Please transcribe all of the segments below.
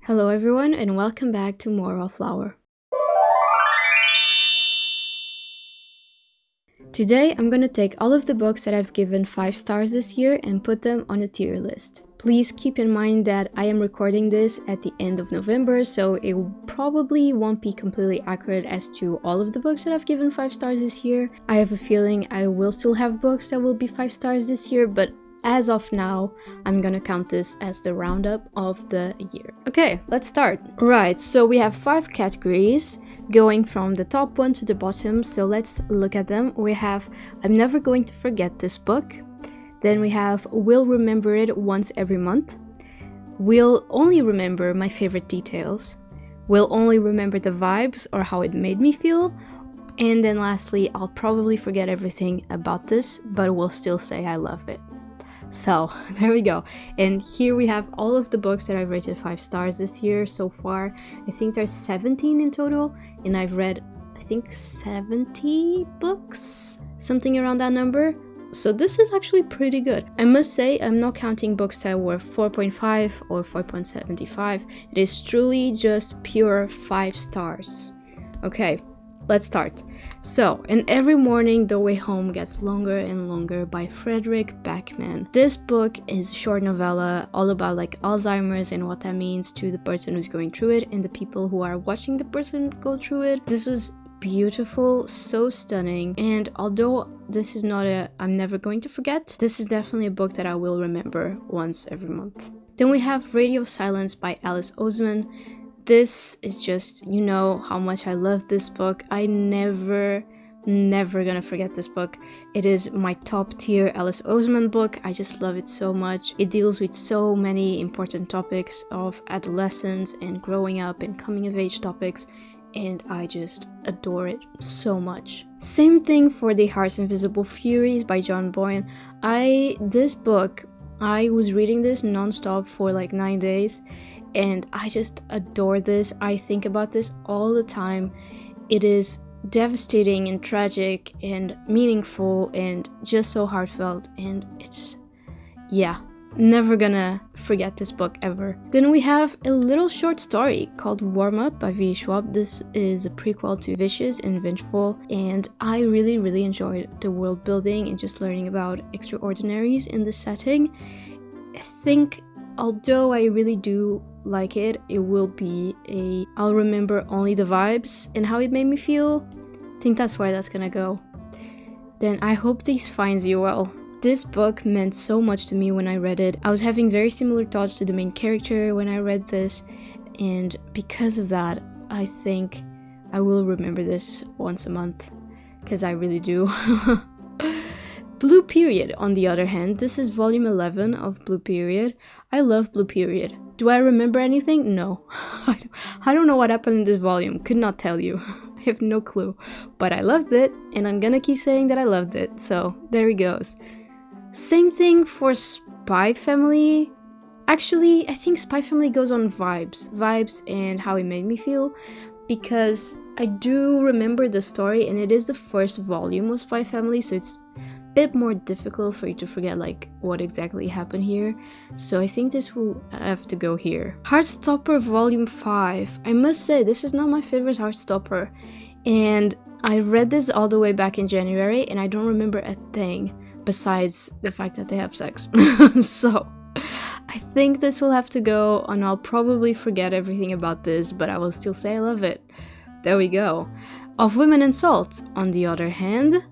Hello everyone and welcome back to Moral Flower. Today I'm gonna take all of the books that I've given 5 stars this year and put them on a tier list. Please keep in mind that I am recording this at the end of November, so it probably won't be completely accurate as to all of the books that I've given 5 stars this year. I have a feeling I will still have books that will be 5 stars this year, but as of now, I'm gonna count this as the roundup of the year. Okay, let's start. Right, so we have 5 categories going from the top one to the bottom, so let's look at them. We have I'm never going to forget this book. Then we have we'll remember it once every month. We'll only remember my favorite details. We'll only remember the vibes or how it made me feel. And then lastly, I'll probably forget everything about this, but will still say I love it. So there we go, and here we have all of the books that I've rated 5 stars this year so far. I think there's 17 in total, and I've read I think 70 books, something around that number. So this is actually pretty good. I must say I'm not counting books that were 4.5 or 4.75. It is truly just pure 5 stars. Okay, let's start. So, and every morning the way home gets longer and longer by Fredrik Backman. This book is a short novella all about like Alzheimer's and what that means to the person who's going through it and the people who are watching the person go through it. This was beautiful, so stunning, and although this is not a I'm never going to forget, this is definitely a book that I will remember once every month. Then we have Radio Silence by Alice Oseman. This is just, you know how much I love this book. I never gonna forget this book. It is my top tier Alice Oseman book. I just love it so much. It deals with so many important topics of adolescence and growing up and coming of age topics, and I just adore it so much. Same thing for The Heart's Invisible Furies by John Boyne. This book, I was reading this non-stop for like 9 days, and I just adore this. I think about this all the time. It is devastating and tragic and meaningful and just so heartfelt, and it's, yeah, never gonna forget this book ever. Then we have a little short story called Warm Up by V. Schwab. This is a prequel to Vicious and Vengeful, and I really enjoyed the world building and just learning about extraordinaries in this setting. I think although I really do like it, it will be I'll remember only the vibes and how it made me feel. I think that's why that's gonna go. Then I Hope This Finds You Well. This book meant so much to me when I read it. I was having very similar thoughts to the main character when I read this, and because of that, I think I will remember this once a month, because I really do. Blue Period, on the other hand, this is volume 11 of Blue Period. I love Blue Period. Do I remember anything? No. I don't know what happened in this volume. Could not tell you. I have no clue. But I loved it, and I'm gonna keep saying that I loved it. So, there he goes. Same thing for Spy Family. Actually, I think Spy Family goes on vibes and how it made me feel, because I do remember the story, and it is the first volume of Spy Family, so it's a bit more difficult for you to forget like what exactly happened here. So I think this will have to go here. Heartstopper Volume 5. I must say, this is not my favorite Heartstopper, and I read this all the way back in January, and I don't remember a thing besides the fact that they have sex. So I think this will have to go, and I'll probably forget everything about this, but I will still say I love it. There we go. Of Women and Salt, on the other hand,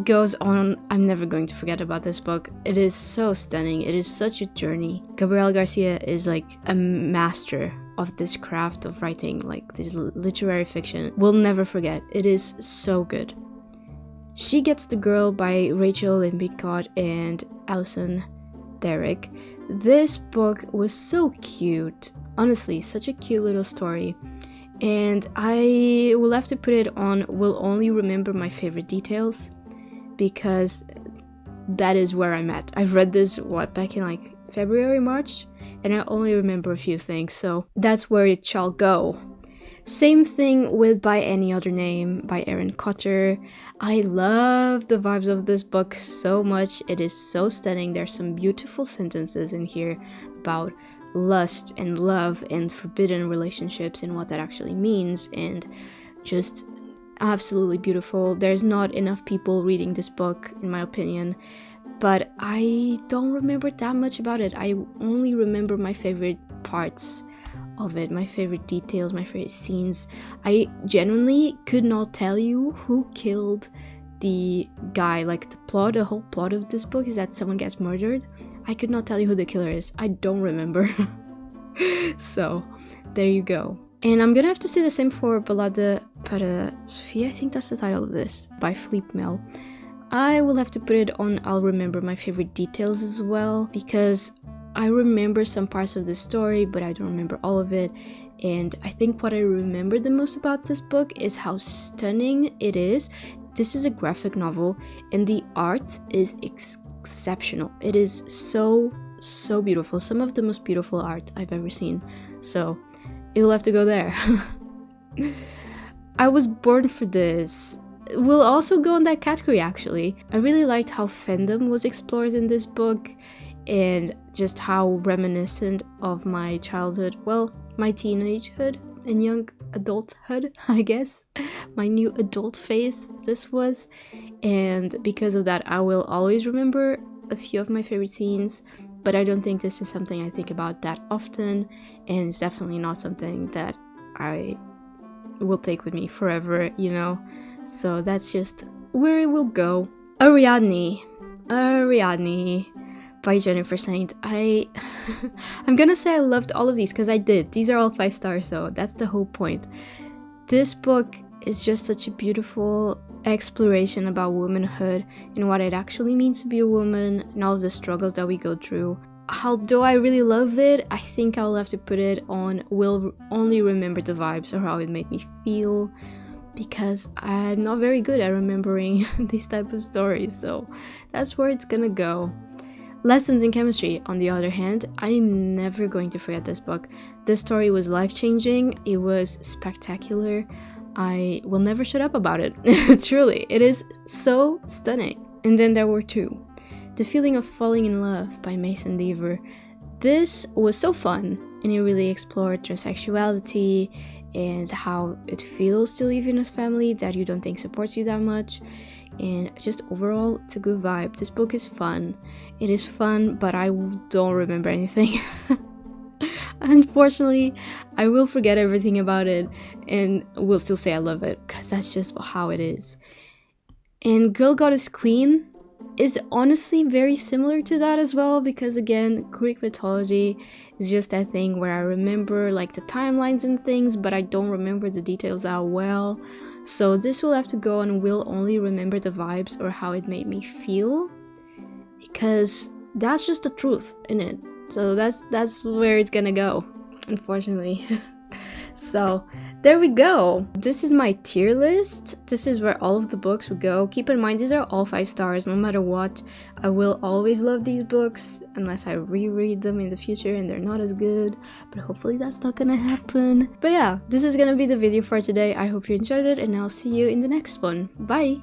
goes on. I'm never going to forget about this book. It is so stunning. It is such a journey. Gabriel Garcia is like a master of this craft of writing, like this literary fiction. We'll never forget. It is so good. She Gets the Girl by Rachel Lynn-Bicott and Alison Derrick. This book was so cute. Honestly, such a cute little story. And I will have to put it on Will Only Remember My Favorite Details, because that is where I'm at. I've read this, back in like February, March, and I only remember a few things, so that's where it shall go. Same thing with By Any Other Name by Aaron Cotter. I love the vibes of this book so much. It is so stunning. There's some beautiful sentences in here about lust and love and forbidden relationships and what that actually means, and just absolutely beautiful. There's not enough people reading this book, in my opinion, but I don't remember that much about it. I only remember my favorite parts of it, my favorite details, my favorite scenes. I genuinely could not tell you who killed the guy. Like, the whole plot of this book is that someone gets murdered. I could not tell you who the killer is. I don't remember. So there you go. And I'm gonna have to say the same for Ballade para Sofia, I think that's the title of this, by Philippe Mel. I will have to put it on I'll remember my favorite details as well, because I remember some parts of the story, but I don't remember all of it. And I think what I remember the most about this book is how stunning it is. This is a graphic novel, and the art is exceptional. It is so beautiful. Some of the most beautiful art I've ever seen. So you'll have to go there. I was born for this. We'll also go in that category, actually. I really liked how fandom was explored in this book, and just how reminiscent of my childhood, well, my teenagehood and young adulthood, I guess, my new adult phase this was. And because of that, I will always remember a few of my favorite scenes, but I don't think this is something I think about that often, and it's definitely not something that I will take with me forever, you know? So that's just where it will go. Ariadne by Jennifer Saint. I'm gonna say I loved all of these, because I did. These are all 5 stars, so that's the whole point. This book is just such a beautiful exploration about womanhood and what it actually means to be a woman, and all of the struggles that we go through. Although I really love it, I think I'll have to put it on Will Only Remember the Vibes, or how it made me feel, because I'm not very good at remembering these type of stories, so that's where it's gonna go. Lessons in Chemistry, on the other hand, I'm never going to forget this book. This story was life-changing, it was spectacular. I will never shut up about it. Truly, it is so stunning. And then there were 2. The Feeling of Falling in Love by Mason Deaver. This was so fun, and it really explored transsexuality and how it feels to live in a family that you don't think supports you that much. And just overall, it's a good vibe. This book is fun. It is fun, but I don't remember anything. Unfortunately, I will forget everything about it and will still say I love it, because that's just how it is. And Girl Goddess Queen is honestly very similar to that as well, because again, Greek mythology is just that thing where I remember like the timelines and things, but I don't remember the details that well. So this will have to go on Will Only Remember the Vibes, or how it made me feel, because that's just the truth in it. So that's where it's gonna go, unfortunately. So there we go. This is my tier list. This is where all of the books would go. Keep in mind, these are all 5 stars, no matter what. I will always love these books unless I reread them in the future and they're not as good, but hopefully that's not gonna happen. But yeah, this is gonna be the video for today. I hope you enjoyed it, and I'll see you in the next one. Bye!